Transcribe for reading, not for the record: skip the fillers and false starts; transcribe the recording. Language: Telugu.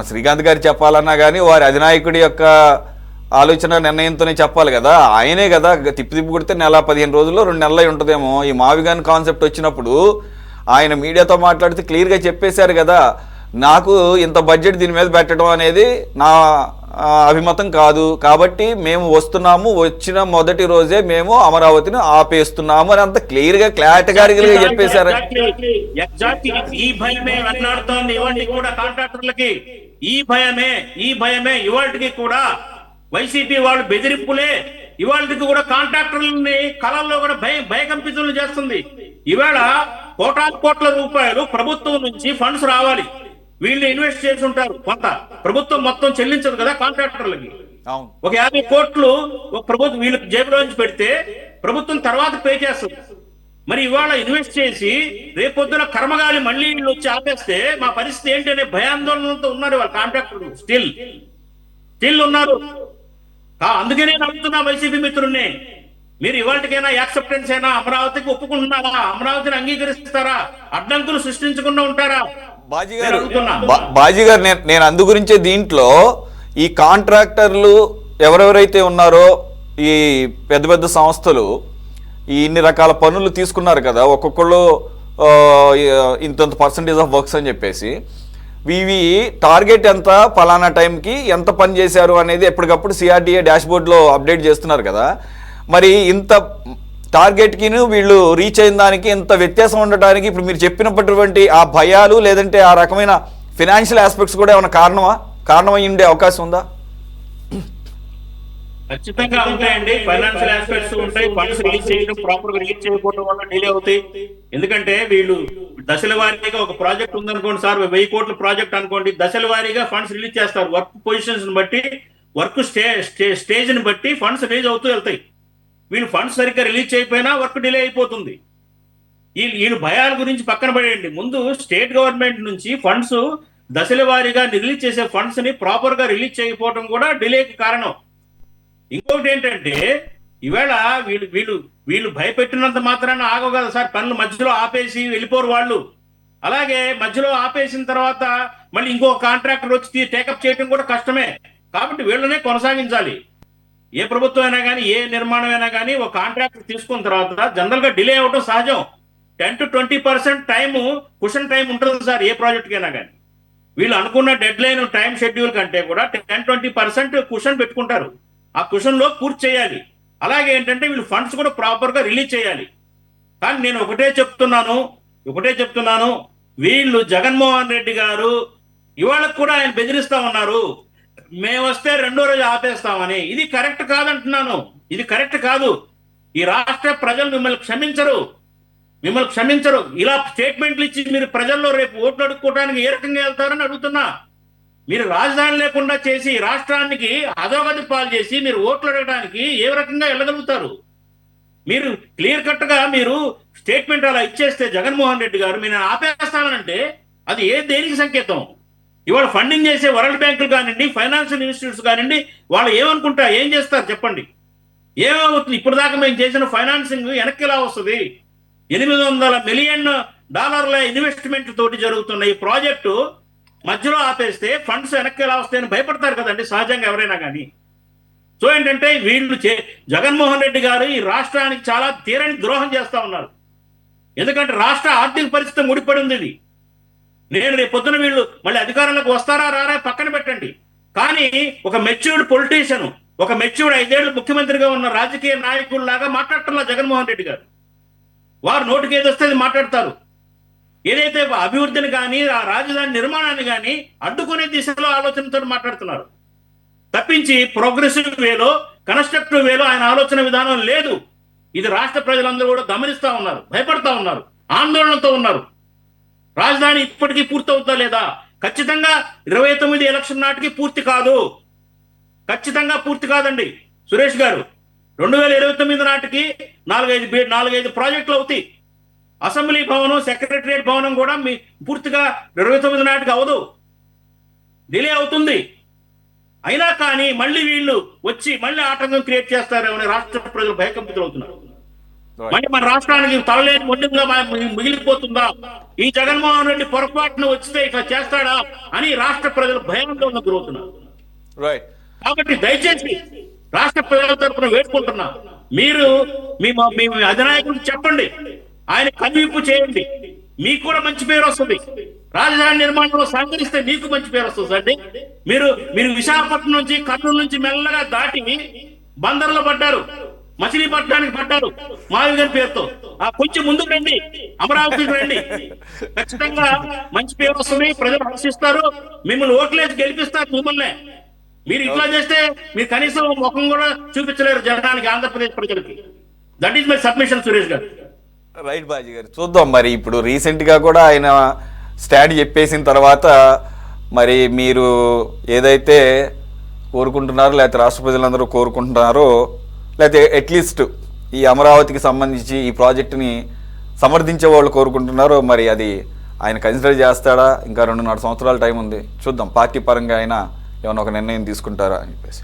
శ్రీకాంత్ గారు చెప్పాలన్నా కానీ వారి అధినాయకుడి యొక్క ఆలోచన నిర్ణయంతోనే చెప్పాలి కదా. ఆయనే కదా తిప్పి కొడితే నెల 15 రోజుల్లో 2 నెలలు ఉంటుందేమో. ఈ మావిగాన్ కాన్సెప్ట్ వచ్చినప్పుడు ఆయన మీడియాతో మాట్లాడితే క్లియర్గా చెప్పేశారు కదా, నాకు ఇంత బడ్జెట్ దీని మీద పెట్టడం అనేది నా అభిమతం కాదు, కాబట్టి మేము వస్తున్నాము, వచ్చిన మొదటి రోజే మేము అమరావతిని ఆపేస్తున్నాము అని అంత క్లియర్గా క్లారిటీగా చెప్పేశారు. ఈ భయమే వెన్నాడుతోంది ఇవాళకి కూడా కాంట్రాక్టర్లకి. ఈ భయమే ఇవాళకి కూడా వైసీపీ వాళ్ళు బెదిరింపులే ఇవాళకి కూడా కాంట్రాక్టర్లని కళల్లో కూడా భయకంపితులు చేస్తుంది. ఇవాళ కోటాను కోట్ల రూపాయలు ప్రభుత్వం నుంచి ఫండ్స్ రావాలి, వీళ్ళు ఇన్వెస్ట్ చేసి ఉంటారు, కొంత ప్రభుత్వం మొత్తం చెల్లించదు కదా కాంట్రాక్టర్లకి. ఒక 50 కోట్లు ఒక ప్రభుత్వం వీళ్ళకి జేబులో నుంచి పెడితే ప్రభుత్వం తర్వాత పే చేస్తుంది. మరి ఇవాళ ఇన్వెస్ట్ చేసి రేపొద్దున కర్మగాలి మళ్ళీ వీళ్ళు వచ్చి ఆపేస్తే మా పరిస్థితి ఏంటి అనే భయాందోళనతో ఉన్నారు వాళ్ళ కాంట్రాక్టర్లు. స్టిల్ ఉన్నారు. అందుకనే నమ్ముతున్నా వైసీపీ మిత్రుల్ని, మీరు ఇవాళకైనా యాక్సెప్టెన్స్ అయినా అమరావతికి ఒప్పుకుంటున్నారా, అమరావతిని అంగీకరిస్తారా, అడ్డంకులు సృష్టించకుండా ఉంటారా? బాజీ గారు నేను అందు గురించే దీంట్లో ఈ కాంట్రాక్టర్లు ఎవరెవరైతే ఉన్నారో ఈ పెద్ద పెద్ద సంస్థలు ఈ ఇన్ని రకాల పనులు తీసుకున్నారు కదా, ఒక్కొక్కళ్ళు ఇంత పర్సంటేజ్ ఆఫ్ వర్క్స్ అని చెప్పేసి ఇవి టార్గెట్ ఎంత, ఫలానా టైంకి ఎంత పని చేశారు అనేది ఎప్పటికప్పుడు సిఆర్డీఏ డాష్బోర్డ్లో అప్డేట్ చేస్తున్నారు కదా. మరి ఇంత టార్గెట్కి వీళ్ళు రీచ్ అయిన దానికి ఇంత వ్యత్యాసం ఉండటానికి ఇప్పుడు మీరు చెప్పినటువంటి ఆ భయాలు లేదంటే ఆ రకమైన ఫినాన్షియల్ ఆస్పెక్ట్స్ కూడా ఏమైనా కారణమై ఉండే అవకాశం ఉందా? ఖచ్చితంగా ఉంటాయండి. ఫైనాన్షియల్ ఆస్పెక్ట్స్ ఉంటాయి. ఫండ్స్ రిలీజ్ చేయడం, ప్రాపర్ గా రిలీజ్ చేయకపోవడం వల్ల డిలే అవుతాయి. ఎందుకంటే వీళ్ళు దశల వారీగా ఒక ప్రాజెక్ట్ ఉందనుకోండి సార్, 1000 కోట్ల ప్రాజెక్ట్ అనుకోండి, దశల వారీగా ఫండ్స్ రిలీజ్ చేస్తారు. వర్క్ పొజిషన్స్ బట్టి, వర్క్ స్టేజ్ ని బట్టి ఫండ్స్ రిలీజ్ అవుతూ వెళ్తాయి. వీళ్ళు ఫండ్స్ సరిగ్గా రిలీజ్ చేయకపోయినా వర్క్ డిలే అయిపోతుంది. వీళ్ళు భయాల గురించి పక్కన పడేయండి. ముందు స్టేట్ గవర్నమెంట్ నుంచి ఫండ్స్ దశల వారీగా రిలీజ్ చేసే ఫండ్స్ ని ప్రాపర్ గా రిలీజ్ చేయకపోవడం కూడా డిలేకి కారణం. ఇంకొకటి ఏంటంటే ఈవేళ వీళ్ళు భయపెట్టినంత మాత్రాన ఆగవు కదా సార్, పనులు మధ్యలో ఆపేసి వెళ్ళిపోరు వాళ్ళు. అలాగే మధ్యలో ఆపేసిన తర్వాత మళ్ళీ ఇంకో కాంట్రాక్టర్ వచ్చి టేకప్ చేయడం కూడా కష్టమే. కాబట్టి వీళ్ళనే కొనసాగించాలి. ఏ ప్రభుత్వం అయినా కానీ, ఏ నిర్మాణం అయినా కానీ ఒక కాంట్రాక్టర్ తీసుకున్న తర్వాత జనరల్ గా డిలే అవడం సహజం. 10 to 20% టైము కుషన్ టైం ఉంటుంది సార్ ఏ ప్రాజెక్ట్కి అయినా కానీ. వీళ్ళు అనుకున్న డెడ్ లైన్ టైం షెడ్యూల్ కంటే కూడా 10-20% కుషన్ పెట్టుకుంటారు. ఆ కుషన్ లో పూర్తి చేయాలి. అలాగే ఏంటంటే వీళ్ళు ఫండ్స్ కూడా ప్రాపర్ గా రిలీజ్ చేయాలి. కానీ నేను ఒకటే చెప్తున్నాను, వీళ్ళు జగన్మోహన్ రెడ్డి గారు ఇవాళకు కూడా ఆయన బెదిరిస్తా ఉన్నారు, మేము వస్తే 2వ రోజు ఆపేస్తామని. ఇది కరెక్ట్ కాదంటున్నాను. ఇది కరెక్ట్ కాదు. ఈ రాష్ట్ర ప్రజలు మిమ్మల్ని క్షమించరు. ఇలా స్టేట్మెంట్లు ఇచ్చి మీరు ప్రజల్లో రేపు ఓట్లు అడుక్కోవడానికి ఏ రకంగా వెళ్తారని అడుగుతున్నా. మీరు రాజధాని లేకుండా చేసి రాష్ట్రానికి అధోగతి పాలు చేసి మీరు ఓట్లు అడగడానికి ఏ రకంగా వెళ్ళగలుగుతారు? మీరు క్లియర్ కట్ గా మీరు స్టేట్మెంట్ అలా ఇచ్చేస్తే జగన్మోహన్ రెడ్డి గారు మీరు ఆపేస్తానంటే అది దేనికి సంకేతం? ఇవాళ ఫండింగ్ చేసే వరల్డ్ బ్యాంకులు కానివ్వండి, ఫైనాన్షియల్ ఇన్స్టిట్యూట్స్ కానివ్వండి, వాళ్ళు ఏం చేస్తారు చెప్పండి? ఏమవుతుంది? ఇప్పుడు దాకా మేము చేసిన ఫైనాన్సింగ్ వెనక్కి ఎలా వస్తుంది? $800 మిలియన్ ఇన్వెస్ట్మెంట్ తోటి జరుగుతున్న ఈ ప్రాజెక్టు మధ్యలో ఆపేస్తే ఫండ్స్ వెనక్కి ఎలా వస్తాయని భయపడతారు కదండి సహజంగా ఎవరైనా కానీ. సో ఏంటంటే వీళ్ళు జగన్మోహన్ రెడ్డి గారు ఈ రాష్ట్రానికి చాలా తీరని ద్రోహం చేస్తా ఉన్నారు. ఎందుకంటే రాష్ట్ర ఆర్థిక పరిస్థితి ముడిపడి ఉంది. ఇది నేను రేపు పొద్దున వీళ్ళు మళ్ళీ అధికారంలోకి వస్తారా రారా పక్కన పెట్టండి, కానీ ఒక మెచ్యూర్డ్ పొలిటీషియన్, ఒక మెచ్యూర్డ్ 5 ఏళ్ళు ముఖ్యమంత్రిగా ఉన్న రాజకీయ నాయకుల్లాగా మాట్లాడటంలా జగన్మోహన్ రెడ్డి గారు. వారు నోటికి ఏది వస్తే అది మాట్లాడతారు. ఏదైతే అభివృద్ధిని కానీ, ఆ రాజధాని నిర్మాణాన్ని కానీ అడ్డుకునే దిశలో ఆలోచనతో మాట్లాడుతున్నారు తప్పించి ప్రోగ్రెసివ్ వేలో, కన్స్ట్రక్టివ్ వేలో ఆయన ఆలోచన విధానం లేదు. ఇది రాష్ట్ర ప్రజలందరూ కూడా గమనిస్తా ఉన్నారు, భయపడతా ఉన్నారు, ఆందోళనతో ఉన్నారు. రాజధాని ఇప్పటికీ పూర్తవుతా లేదా? ఖచ్చితంగా 29 ఎలక్షన్ నాటికి పూర్తి కాదు. ఖచ్చితంగా పూర్తి కాదండి సురేష్ గారు. 2029 నాటికి 4-5 ప్రాజెక్టులు అవుతాయి. అసెంబ్లీ భవనం, సెక్రటరియట్ భవనం కూడా పూర్తిగా 29 నాటికి అవదు, డిలే అవుతుంది. అయినా కానీ మళ్ళీ వీళ్ళు వచ్చి మళ్ళీ ఆటంకం క్రియేట్ చేస్తారేమని రాష్ట్ర ప్రజలు భయకంపితులు అవుతున్నారు. మళ్ళీ మన రాష్ట్రానికి తలలేని మొండిగా మిగిలిపోతుందా? ఈ జగన్మోహన్ రెడ్డి పొరపాటున వచ్చితే ఇట్లా చేస్తాడా అని రాష్ట్ర ప్రజలు భయాందోళన గురవుతున్నారు. రైట్. కాబట్టి దయచేసి రాష్ట్ర ప్రజల తరఫున వేడుకుంటున్నా, మీరు మీ అధినాయకుడికి చెప్పండి, ఆయన కనువిప్పు చేయండి, మీకు కూడా మంచి పేరు వస్తుంది. రాజధాని నిర్మాణంలో సహకరిస్తే మీకు మంచి పేరు వస్తుంది అండి. మీరు విశాఖపట్నం నుంచి, కర్నూలు నుంచి మెల్లగా దాటి బందర్లో పడ్డారు, మచిలీపట్నానికి పడ్డారు మావిగన్ పేరుతో. కొంచెం ముందుకు రండి, అమరావతికి రండి, ఖచ్చితంగా మంచి పేరు వస్తుంది, ప్రజలు హర్షిస్తారు, మిమ్మల్ని ఓట్లేసి గెలిపిస్తారు మిమ్మల్ని. మీరు ఇట్లా చేస్తే మీరు కనీసం ముఖం కూడా చూపించలేరు జనానికి, ఆంధ్రప్రదేశ్ ప్రజలకి. That is my submission Suresh గారు. రైట్ బాజీ గారు, చూద్దాం మరి. ఇప్పుడు రీసెంట్గా కూడా ఆయన స్టాండ్ చెప్పేసిన తర్వాత మరి మీరు ఏదైతే కోరుకుంటున్నారో, లేకపోతే రాష్ట్ర ప్రజలందరూ కోరుకుంటున్నారో, లేకపోతే అట్లీస్ట్ ఈ అమరావతికి సంబంధించి ఈ ప్రాజెక్టుని సమర్థించే వాళ్ళు కోరుకుంటున్నారో, మరి అది ఆయన కన్సిడర్ చేస్తాడా? ఇంకా 2.5 సంవత్సరాల టైం ఉంది, చూద్దాం. పార్టీ పరంగా అయినా ఏమైనా ఒక నిర్ణయం తీసుకుంటారా అని చెప్పేసి.